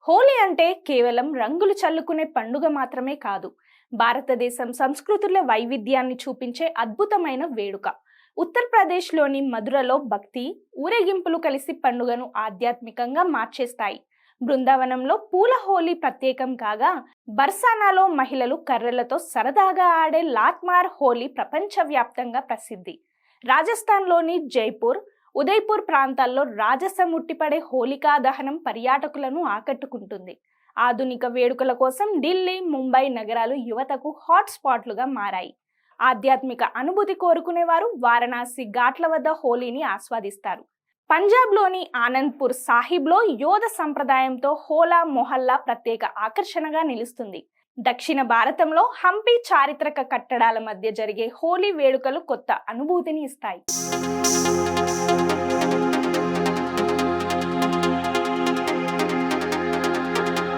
హోలీ అంటే కేవలం రంగులు చల్లుకునే పండుగ మాత్రమే కాదు. భారతదేశం సంస్కృతుల వైవిధ్యాన్ని చూపించే అద్భుతమైన వేడుక. ఉత్తరప్రదేశ్లోని మధురలో భక్తి, ఊరేగింపులు కలిసి పండుగను ఆధ్యాత్మికంగా మార్చేస్తాయి. బృందావనంలో పూల హోలీ ప్రత్యేకం కాగా, బర్సానాలో మహిళలు కర్రలతో సరదాగా ఆడే లాత్మార్ హోలీ ప్రపంచవ్యాప్తంగా ప్రసిద్ధి. రాజస్థాన్లోని జైపూర్, ఉదయ్పూర్ ప్రాంతాల్లో రాజసం ఉట్టిపడే హోలికా దహనం పర్యాటకులను ఆకట్టుకుంటుంది. ఆధునిక వేడుకల కోసం ఢిల్లీ, ముంబై నగరాలు యువతకు హాట్ స్పాట్లుగా మారాయి. ఆధ్యాత్మిక అనుభూతి కోరుకునేవారు వారణాసి ఘాట్ల వద్ద హోలీని ఆస్వాదిస్తారు. పంజాబ్లోని ఆనంద్పూర్ సాహిబ్లో యోధ సంప్రదాయంతో హోలా మొహల్లా ప్రత్యేక ఆకర్షణగా నిలుస్తుంది. దక్షిణ భారతంలో హంపి చారిత్రక కట్టడాల మధ్య జరిగే హోలీ వేడుకలు కొత్త అనుభూతిని ఇస్తాయి.